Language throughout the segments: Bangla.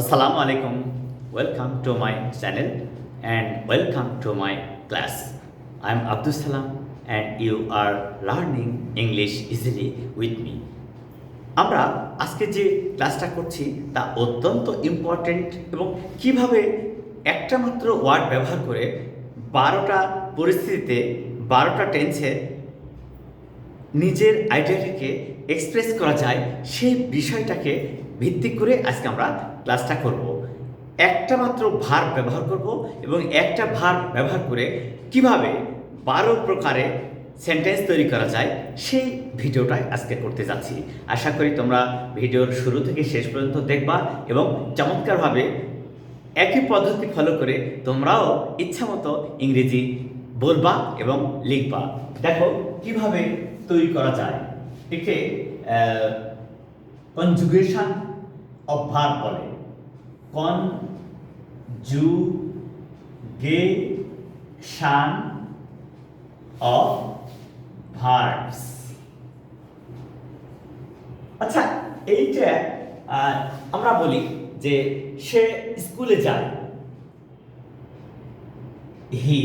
Assalamu alaikum. Welcome to my channel and welcome to my class. I am Abdus Salam and you are learning English easily with me. আমরা আজকে যে ক্লাসটা করছি তা অত্যন্ত ইম্পর্টেন্ট এবং কিভাবে একটা মাত্র ওয়ার্ড ব্যবহার করে 12টা পরিস্থিতিতে 12টা টেন্সে নিজের আইডিয়াটাকে এক্সপ্রেস করা যায় সেই বিষয়টাকে ভিত্তি করে আজকে আমরা ক্লাসটা করব। একটা মাত্র ভার্ব ব্যবহার করব এবং একটা ভার্ব ব্যবহার করে কিভাবে 12 প্রকারে সেন্টেন্স তৈরি করা যায় সেই ভিডিওটাই আজকে করতে যাচ্ছি। আশা করি তোমরা ভিডিওর শুরু থেকে শেষ পর্যন্ত দেখবা এবং চমৎকারভাবে একই পদ্ধতি ফলো করে তোমরাও ইচ্ছামতো ইংরেজি বলবা এবং লিখবা। দেখো কিভাবে তৈরি করা যায়। একে কনজুগেশন অফ ভার্ব বলে। Conjugation of verbs. আচ্ছা, এইটা আমরা বলি যে সে স্কুলে যায়। হি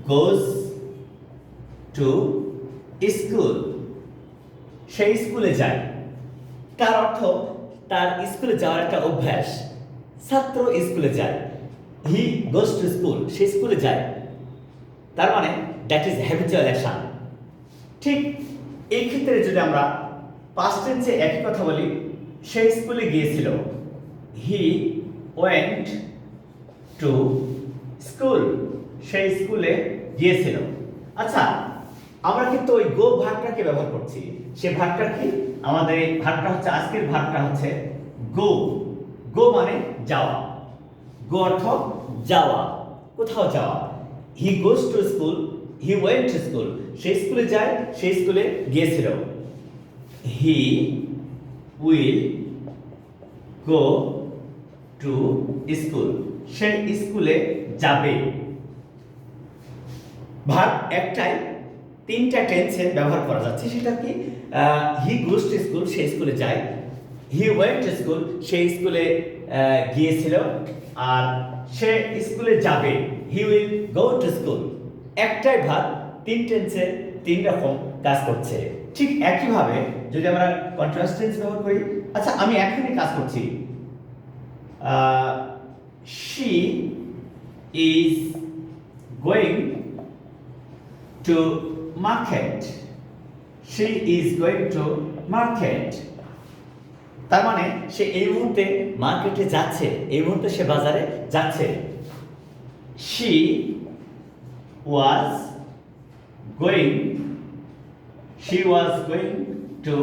গোজ টু স্কুল। সে স্কুলে যায়, তার অর্থ তার স্কুলে যাওয়ার একটা অভ্যাস। ছাত্র স্কুলে যায়। হি গোজ টু স্কুল, সে স্কুলে যায়, তার মানে দ্যাট ইজ হ্যাবিচুয়াল অ্যাকশন। ঠিক এই ক্ষেত্রে যদি আমরা পাস্ট টেন্সে একই কথা বলি, সে স্কুলে গিয়েছিল। হি ওয়েন্ট টু স্কুল, সে স্কুলে গিয়েছিল। আচ্ছা, আমরা কিন্তু ওই গো ভার্বটাকে ব্যবহার করছি। সে ভার্বটা কি? আমাদের এই ভার্বটা হচ্ছে, আজকের ভার্বটা হচ্ছে গো। গো মানে যাওয়া। গো অর্থ যাওয়া, কোথাও যাওয়া। He goes to school, he went to school, সে স্কুলে যায়, সে স্কুলে গিয়েছিল। He will go to school, সে স্কুলে যাবে। ভার্ব একটাই, তিনটা টেন্সে ব্যবহার করা যাচ্ছে। সেটা কি? হি গোজ টু স্কুল, সে স্কুলে যায়। হি ওয়েন্ট টু স্কুল, সে স্কুলে গিয়েছিল। আর সে স্কুলে যাবে, হি উইল গো টু স্কুল। একটাই ভার্ব, তিন টেন্সে তিন রকম কাজ করছে। ঠিক একইভাবে যদি আমরা কন্টিনিউয়াস টেন্স ব্যবহার করি। আচ্ছা, আমি এখনই কাজ করছি। She is going to market. She is going to market, তার মানে সে এই মুহূর্তে মার্কেটে যাচ্ছে, এই মুহূর্তে সে বাজারে যাচ্ছে। She was going, she was going to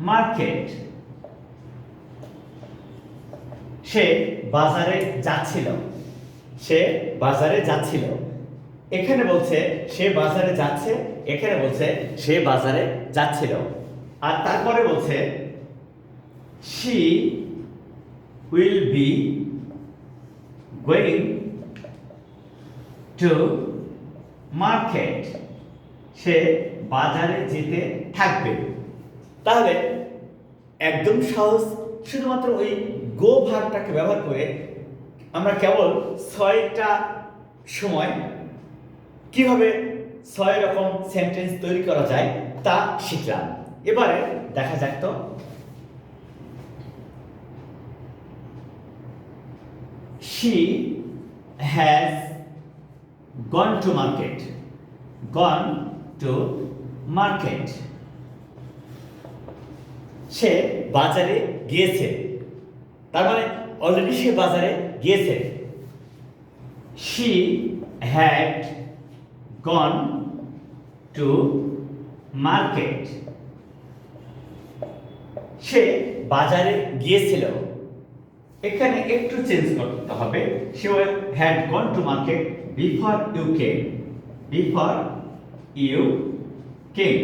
market, সে বাজারে যাচ্ছিল, সে বাজারে যাচ্ছিল। এখানে বলছে সে বাজারে যাচ্ছে, এখানে বলছে সে বাজারে যাচ্ছিল। আর তারপরে বলছে she will be going to market, সে বাজারে যেতে থাকবে। তাহলে একদম সহজ, শুধুমাত্র ওই গো ভার্বটাকে ব্যবহার করে আমরা কেবল 6টা সময় কিভাবে 6 রকম সেন্টেন্স তৈরি করা যায় তা শিখলাম। এবারে দেখা যাক তো। She has gone to market. Gone to market. সে বাজারে গিয়েছে, তার মানে অলরেডি সে বাজারে গিয়েছে। She had gone to market. সে বাজারে গিয়েছিল। এখানে একটু চেঞ্জ করতে হবে। she had gone to market before you came. Before you came.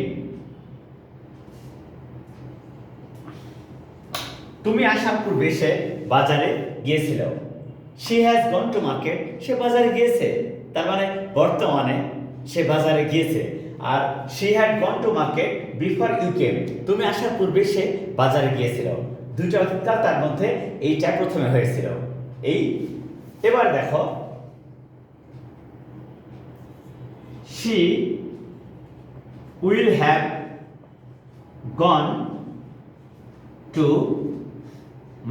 তুমি আসার পূর্বে সে বাজারে গিয়েছিল। she has gone to market, সে বাজারে গিয়েছে, তার মানে বর্তমানে সে বাজারে গিয়েছে। আর she had gone to market before you came, তুমি আসার পূর্বে সে বাজারে গিয়েছিল। দুইটা অতীতকাল, তার মধ্যে এইটা প্রথমে হয়েছিল। এই এবার দেখো, she will have gone to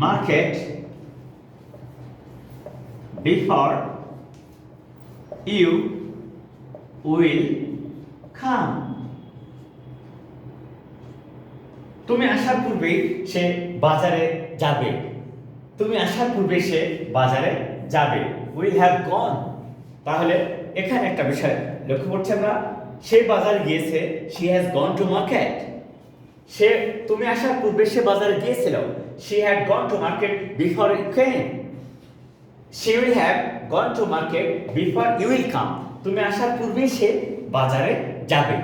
market before you will come. তুমি আসার পূর্বেই সে বাজারে যাবে। তুমি আসার পূর্বে সে বাজারে যাবে। will have gone। তাহলে এখানে একটা বিষয় লক্ষ্য করছি আমরা, সে বাজারে গিয়েছে, she has gone to market। সে তুমি আসার পূর্বে সে বাজারে গিয়েছিল, she had gone to market before you came। she will have gone to market before you will come। তুমি আসার পূর্বেই সে বাজারে যাবে।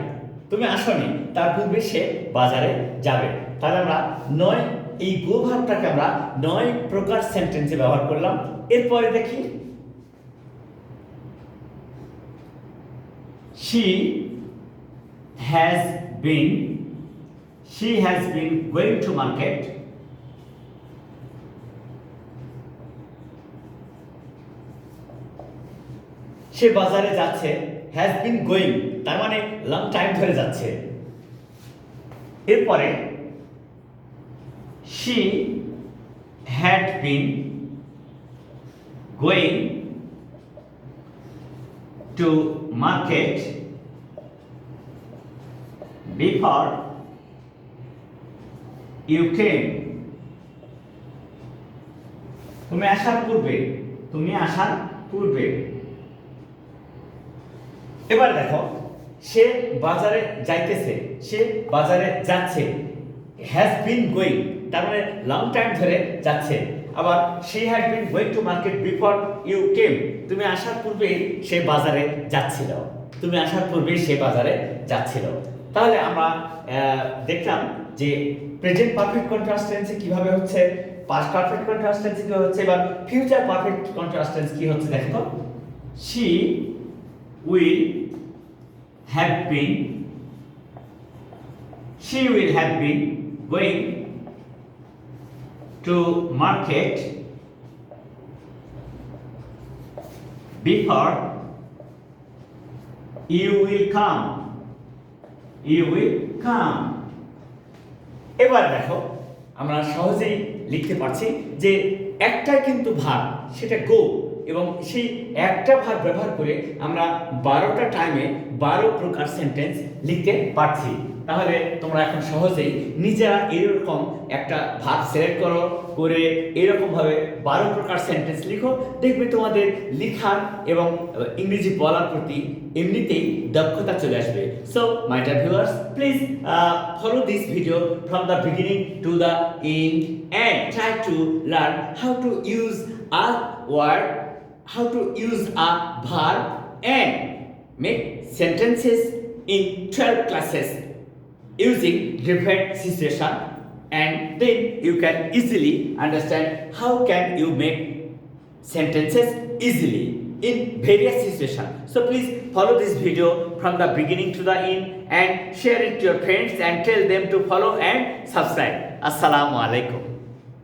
তুমি আসনি, তার পূর্বে সে বাজারে যাবে। তাহলে আমরা 9 এই গো ভার্বটাকে আমরা 9 প্রকার সেন্টেন্সে ব্যবহার করলাম। এরপরে দেখি, she has been going to market। সে বাজারে যাচ্ছে, has been going তার মানে লং টাইম ধরে যাচ্ছে। এরপরে she had been going to market before you came। তুমি আসার পূর্বে। এবার দেখো, সে বাজারে যাইতেছে, সে বাজারে যাচ্ছে, has been going তার মানে লং টাইম ধরে যাচ্ছে। আবার she had been going to market before you came, তুমি আসার পূর্বেই সে বাজারে যাচ্ছিল। তাহলে আমরা দেখলাম যে প্রেজেন্ট পারফেক্ট কন্ট্রাস্ট টেন্সে কিভাবে হচ্ছে, পাস্ট পারফেক্ট কন্ট্রাস্ট টেন্সে কি হচ্ছে, এবার ফিউচার পারফেক্ট কন্ট্রাস্ট টেন্স কি হচ্ছে দেখো। she will have been going to market before you will come। এবার দেখো, আমরা সহজেই লিখতে পারছি যে একটা কিন্তু ভার্ব, সেটা গো, এবং সেই একটা ভার্ব ব্যবহার করে আমরা 12টা টাইমে 12 প্রকার সেন্টেন্স লিখতে পারছি। তাহলে তোমরা এখন সহজেই নিজেরা এরকম একটা ভার্ব সিলেক্ট করে এরকম ভাবে 12 প্রকার সেন্টেন্স লিখো, দেখবে তোমাদের লেখার এবং ইংরেজি বলার প্রতি এমনিতেই দক্ষতা চলে আসবে। So my dear viewers, please follow this video from the beginning to the end and try to learn how to use a word, how to use a verb and make sentences in 12 classes using different situation, and then you can easily understand how can you make sentences easily in various situations. So please follow this video from the beginning to the end and share it to your friends and tell them to follow and subscribe. Assalamu alaikum.